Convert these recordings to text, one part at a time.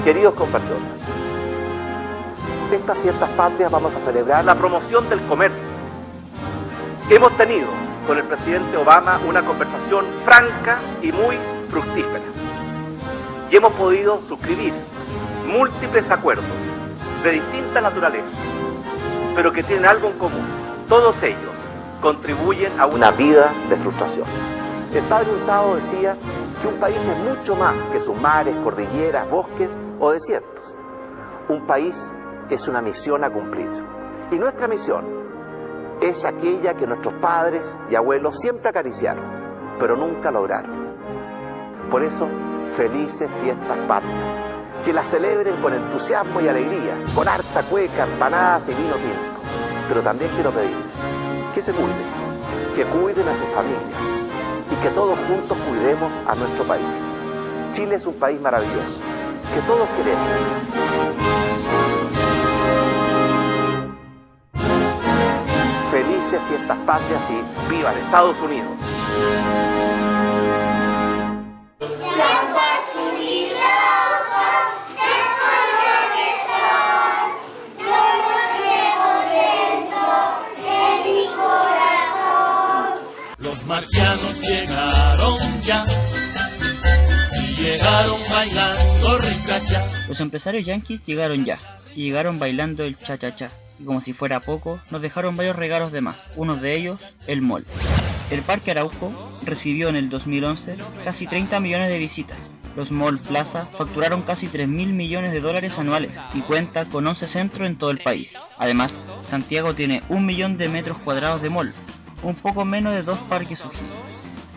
Queridos compatriotas, estas fiestas patrias vamos a celebrar la promoción del comercio. Hemos tenido con el presidente Obama una conversación franca y muy fructífera. Y hemos podido suscribir múltiples acuerdos de distinta naturaleza, pero que tienen algo en común. Todos ellos contribuyen a una vida de frustración. El padre Hurtado decía que un país es mucho más que sus mares, cordilleras, bosques o desiertos. Un país es una misión a cumplir. Y nuestra misión es aquella que nuestros padres y abuelos siempre acariciaron, pero nunca lograron. Por eso, felices fiestas patrias. Que las celebren con entusiasmo y alegría, con harta cueca, empanadas y vino tinto. Pero también quiero pedirles que se cuiden, que cuiden a sus familias y que todos juntos cuidemos a nuestro país. Chile es un país maravilloso, que todos queremos. Felices fiestas patrias y ¡viva Estados Unidos! Los marcianos llegaron ya y llegaron bailando ricacha. Los empresarios yanquis llegaron ya y llegaron bailando el cha-cha-cha. Y como si fuera poco, nos dejaron varios regalos de más, uno de ellos, el mall. El Parque Arauco recibió en el 2011 casi 30 millones de visitas. Los Mall Plaza facturaron casi 3.000 millones de dólares anuales y cuenta con 11 centros en todo el país. Además, Santiago tiene 1 millón de metros cuadrados de mall, un poco menos de 2 parques O'Higgins.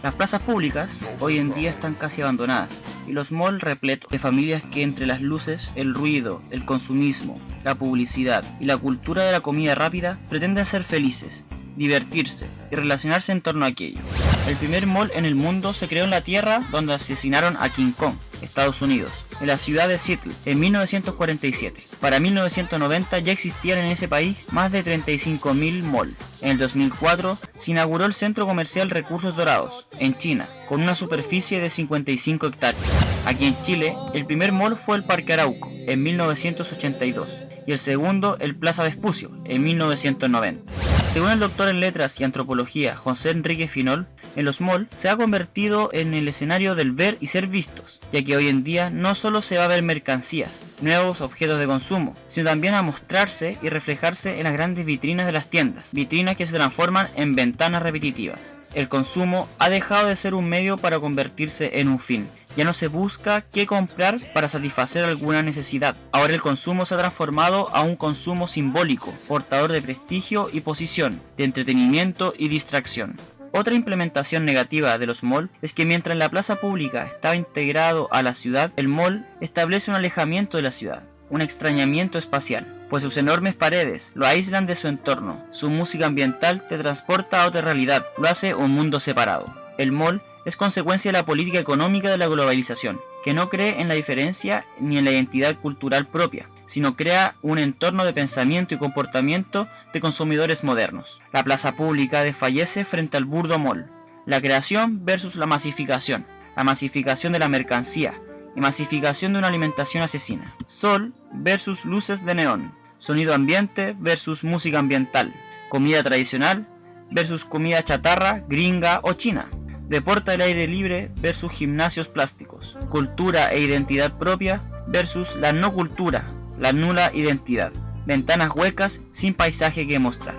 Las plazas públicas hoy en día están casi abandonadas y los malls repletos de familias que entre las luces, el ruido, el consumismo, la publicidad y la cultura de la comida rápida pretenden ser felices, divertirse y relacionarse en torno a aquello. El primer mall en el mundo se creó en la tierra donde asesinaron a King Kong, Estados Unidos, en la ciudad de Seattle, en 1947. Para 1990 ya existían en ese país más de 35.000 malls. En el 2004 se inauguró el Centro Comercial Recursos Dorados, en China, con una superficie de 55 hectáreas. Aquí en Chile, el primer mall fue el Parque Arauco, en 1982, y el segundo el Plaza Vespucio, en 1990. Según el doctor en Letras y Antropología José Enrique Finol, en los malls se ha convertido en el escenario del ver y ser vistos, ya que hoy en día no solo se va a ver mercancías, nuevos objetos de consumo, sino también a mostrarse y reflejarse en las grandes vitrinas de las tiendas, vitrinas que se transforman en ventanas repetitivas. El consumo ha dejado de ser un medio para convertirse en un fin. Ya no se busca qué comprar para satisfacer alguna necesidad. Ahora el consumo se ha transformado a un consumo simbólico, portador de prestigio y posición, de entretenimiento y distracción. Otra implementación negativa de los malls es que mientras la plaza pública estaba integrado a la ciudad, el mall establece un alejamiento de la ciudad, un extrañamiento espacial, pues sus enormes paredes lo aíslan de su entorno, su música ambiental te transporta a otra realidad, lo hace un mundo separado. El mall es consecuencia de la política económica de la globalización, que no cree en la diferencia ni en la identidad cultural propia, sino crea un entorno de pensamiento y comportamiento de consumidores modernos. La plaza pública desfallece frente al burdo mall. La creación versus la masificación de la mercancía y masificación de una alimentación asesina. Sol versus luces de neón, sonido ambiente versus música ambiental, comida tradicional versus comida chatarra, gringa o china. Deporte al aire libre versus gimnasios plásticos. Cultura e identidad propia versus la no cultura, la nula identidad. Ventanas huecas sin paisaje que mostrar.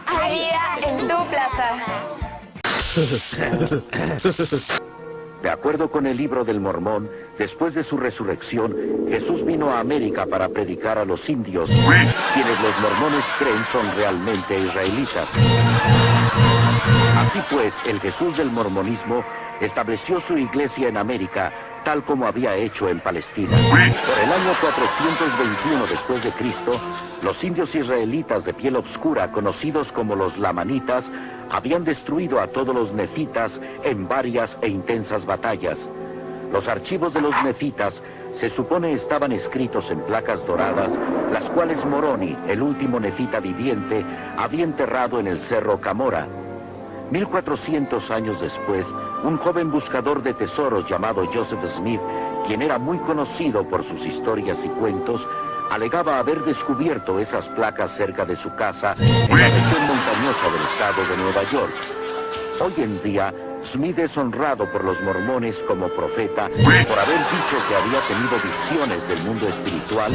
Hay vida en tu plaza. De acuerdo con el libro del Mormón, después de su resurrección, Jesús vino a América para predicar a los indios, quienes los mormones creen son realmente israelitas. Así pues, el Jesús del mormonismo estableció su iglesia en América, tal como había hecho en Palestina. Por el año 421 después de Cristo, los indios israelitas de piel oscura, conocidos como los lamanitas, habían destruido a todos los nefitas en varias e intensas batallas. Los archivos de los nefitas se supone estaban escritos en placas doradas, las cuales Moroni, el último nefita viviente, había enterrado en el cerro Camora. 1400 años después, un joven buscador de tesoros llamado Joseph Smith quien era muy conocido por sus historias y cuentos, alegaba haber descubierto esas placas cerca de su casa en la región montañosa del estado de Nueva York. Hoy en día, Smith es honrado por los mormones como profeta por haber dicho que había tenido visiones del mundo espiritual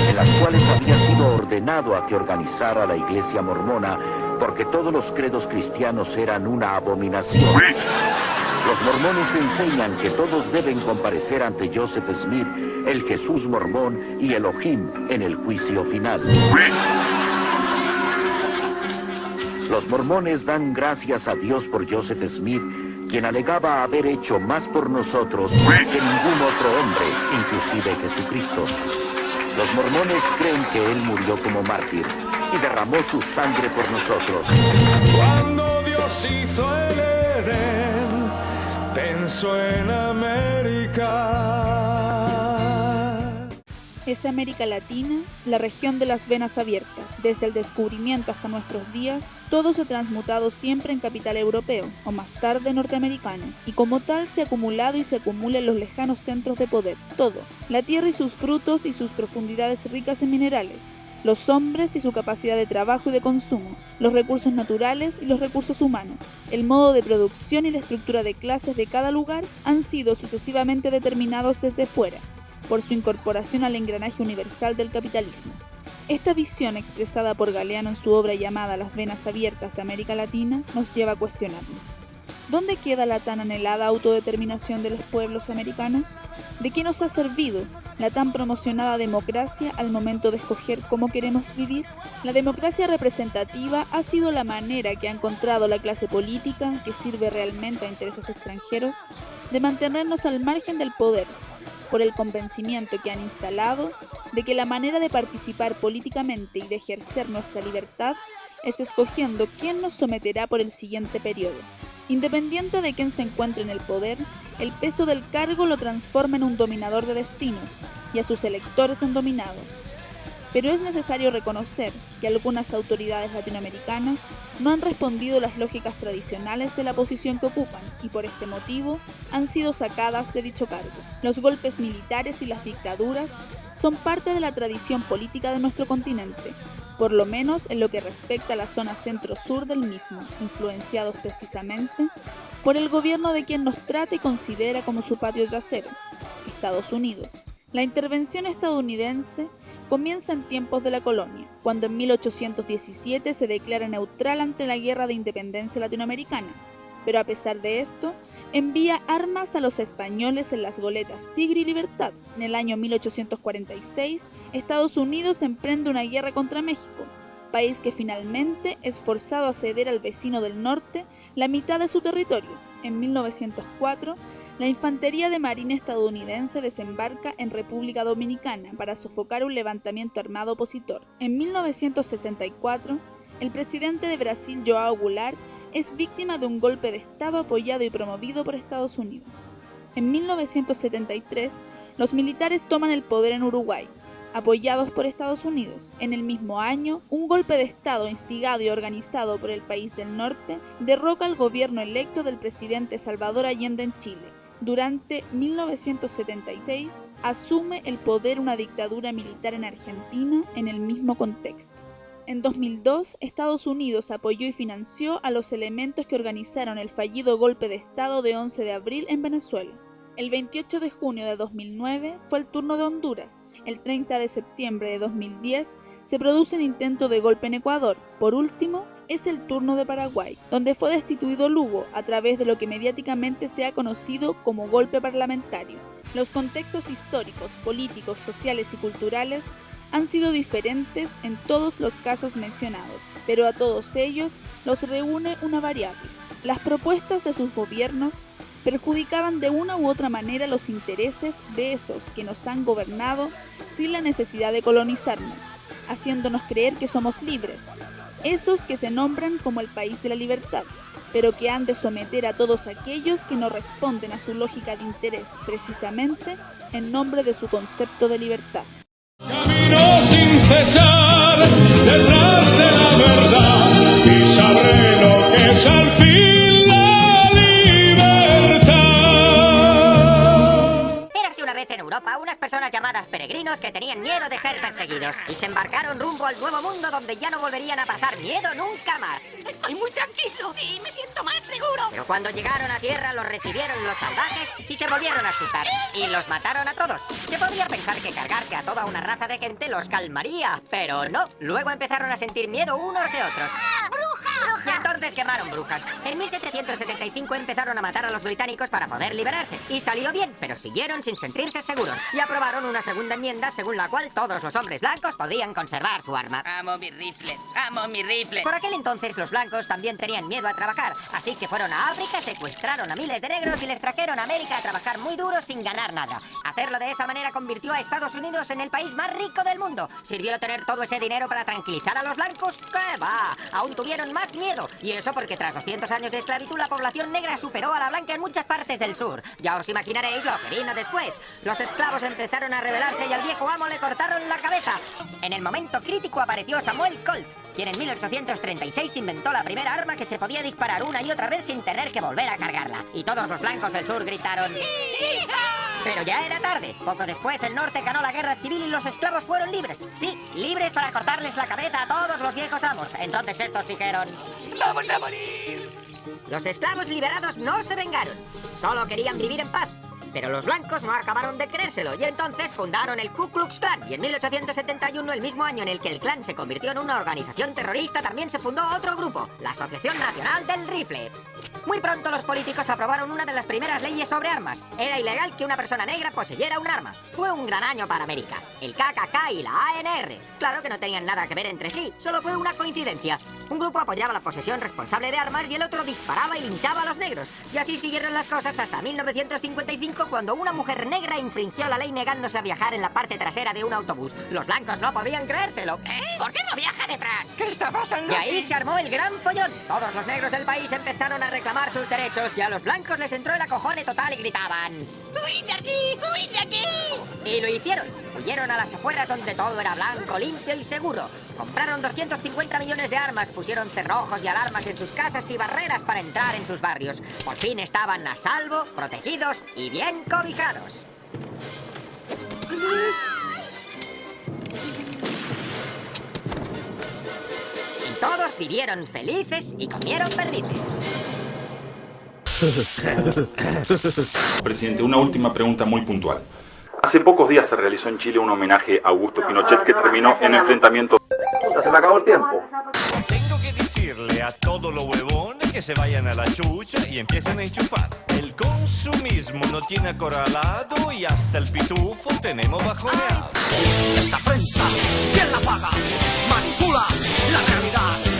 en las cuales había sido ordenado a que organizara la iglesia mormona porque todos los credos cristianos eran una abominación. Los mormones enseñan que todos deben comparecer ante Joseph Smith, el Jesús mormón y Elohim en el juicio final. Los mormones dan gracias a Dios por Joseph Smith, quien alegaba haber hecho más por nosotros que ningún otro hombre, inclusive Jesucristo. Los mormones creen que él murió como mártir y derramó su sangre por nosotros. Cuando Dios hizo el Edén, pensó en América. Es América Latina, la región de las venas abiertas. Desde el descubrimiento hasta nuestros días, todo se ha transmutado siempre en capital europeo, o más tarde norteamericano, y como tal se ha acumulado y se acumula en los lejanos centros de poder. Todo, la tierra y sus frutos y sus profundidades ricas en minerales, los hombres y su capacidad de trabajo y de consumo, los recursos naturales y los recursos humanos, el modo de producción y la estructura de clases de cada lugar han sido sucesivamente determinados desde fuera, por su incorporación al engranaje universal del capitalismo. Esta visión expresada por Galeano en su obra llamada Las venas abiertas de América Latina nos lleva a cuestionarnos. ¿Dónde queda la tan anhelada autodeterminación de los pueblos americanos? ¿De qué nos ha servido la tan promocionada democracia al momento de escoger cómo queremos vivir? La democracia representativa ha sido la manera que ha encontrado la clase política, que sirve realmente a intereses extranjeros, de mantenernos al margen del poder, por el convencimiento que han instalado de que la manera de participar políticamente y de ejercer nuestra libertad es escogiendo quién nos someterá por el siguiente periodo. Independiente de quién se encuentre en el poder, el peso del cargo lo transforma en un dominador de destinos y a sus electores en dominados. Pero es necesario reconocer que algunas autoridades latinoamericanas no han respondido las lógicas tradicionales de la posición que ocupan y por este motivo han sido sacadas de dicho cargo. Los golpes militares y las dictaduras son parte de la tradición política de nuestro continente, por lo menos en lo que respecta a la zona centro-sur del mismo, influenciados precisamente por el gobierno de quien nos trata y considera como su patio trasero, Estados Unidos. La intervención estadounidense comienza en tiempos de la colonia, cuando en 1817 se declara neutral ante la Guerra de Independencia latinoamericana, pero a pesar de esto, envía armas a los españoles en las goletas Tigre y Libertad. En el año 1846, Estados Unidos emprende una guerra contra México, país que finalmente es forzado a ceder al vecino del norte la mitad de su territorio. En 1904, la infantería de marina estadounidense desembarca en República Dominicana para sofocar un levantamiento armado opositor. En 1964, el presidente de Brasil, João Goulart, es víctima de un golpe de Estado apoyado y promovido por Estados Unidos. En 1973, los militares toman el poder en Uruguay, apoyados por Estados Unidos. En el mismo año, un golpe de Estado instigado y organizado por el país del norte derroca al gobierno electo del presidente Salvador Allende en Chile. Durante 1976, asume el poder una dictadura militar en Argentina en el mismo contexto. En 2002, Estados Unidos apoyó y financió a los elementos que organizaron el fallido golpe de Estado de 11 de abril en Venezuela. El 28 de junio de 2009 fue el turno de Honduras. El 30 de septiembre de 2010 se produce un intento de golpe en Ecuador. Por último, es el turno de Paraguay, donde fue destituido Lugo a través de lo que mediáticamente se ha conocido como golpe parlamentario. Los contextos históricos, políticos, sociales y culturales han sido diferentes en todos los casos mencionados, pero a todos ellos los reúne una variable. Las propuestas de sus gobiernos perjudicaban de una u otra manera los intereses de esos que nos han gobernado sin la necesidad de colonizarnos, haciéndonos creer que somos libres, esos que se nombran como el país de la libertad, pero que han de someter a todos aquellos que no responden a su lógica de interés precisamente en nombre de su concepto de libertad. Camino sin cesar detrás de la verdad y sabré lo que es al fin la libertad. Érase una vez en personas llamadas peregrinos que tenían miedo de ser perseguidos y se embarcaron rumbo al nuevo mundo donde ya no volverían a pasar miedo nunca más. Estoy muy tranquilo. Sí, me siento más seguro. Pero cuando llegaron a tierra los recibieron los salvajes y se volvieron a asustar. Y los mataron a todos. Se podría pensar que cargarse a toda una raza de gente los calmaría, pero no. Luego empezaron a sentir miedo unos de otros. ¡Ah, bruja! Y entonces quemaron brujas. En 1775 empezaron a matar a los británicos para poder liberarse. Y salió bien, pero siguieron sin sentirse seguros. Y aprobaron una segunda enmienda según la cual todos los hombres blancos podían conservar su arma. Amo mi rifle. Amo mi rifle. Por aquel entonces los blancos también tenían miedo a trabajar. Así que fueron a África, secuestraron a miles de negros y les trajeron a América a trabajar muy duro sin ganar nada. Hacerlo de esa manera convirtió a Estados Unidos en el país más rico del mundo. ¿Sirvió tener todo ese dinero para tranquilizar a los blancos? ¡Qué va! Aún tuvieron más miedo. Y eso porque tras 200 años de esclavitud la población negra superó a la blanca en muchas partes del sur. Ya os imaginaréis lo que vino después. Los esclavos empezaron a rebelarse y al viejo amo le cortaron la cabeza. En el momento crítico apareció Samuel Colt, quien en 1836 inventó la primera arma que se podía disparar una y otra vez sin tener que volver a cargarla. Y todos los blancos del sur gritaron ¡sí! Pero ya era tarde. Poco después el norte ganó la guerra civil y los esclavos fueron libres. Sí, libres para cortarles la cabeza a todos los viejos amos. Entonces estos dijeron ¡vamos a morir! Los esclavos liberados no se vengaron. Solo querían vivir en paz. Pero los blancos no acabaron de creérselo y entonces fundaron el Ku Klux Klan. Y en 1871, el mismo año en el que el Klan se convirtió en una organización terrorista, también se fundó otro grupo, la Asociación Nacional del Rifle. Muy pronto los políticos aprobaron una de las primeras leyes sobre armas. Era ilegal que una persona negra poseyera un arma. Fue un gran año para América. El KKK y la ANR. Claro que no tenían nada que ver entre sí, solo fue una coincidencia. Un grupo apoyaba la posesión responsable de armas y el otro disparaba y linchaba a los negros. Y así siguieron las cosas hasta 1955, cuando una mujer negra infringió la ley negándose a viajar en la parte trasera de un autobús. Los blancos no podían creérselo. ¿Por qué no viaja detrás? ¿Qué está pasando? Y ahí se armó el gran follón. Todos los negros del país empezaron a reclamar sus derechos y a los blancos les entró el acojone total y gritaban ¡huid de aquí! ¡Huid de aquí! Y lo hicieron. Huyeron a las afueras donde todo era blanco, limpio y seguro. Compraron 250 millones de armas, pusieron cerrojos y alarmas en sus casas y barreras para entrar en sus barrios. Por fin estaban a salvo, protegidos y bien cobijados. Y todos vivieron felices y comieron perdices. Presidente, una última pregunta muy puntual. Hace pocos días se realizó en Chile un homenaje a Augusto Pinochet que terminó en enfrentamientos. Se me acabó el tiempo. Tengo que decirle a todos los huevones que se vayan a la chucha y empiecen a enchufar. El consumismo no tiene acorralado y hasta el pitufo tenemos bajoneado. Esta prensa, ¿quién la paga? Manipula la realidad.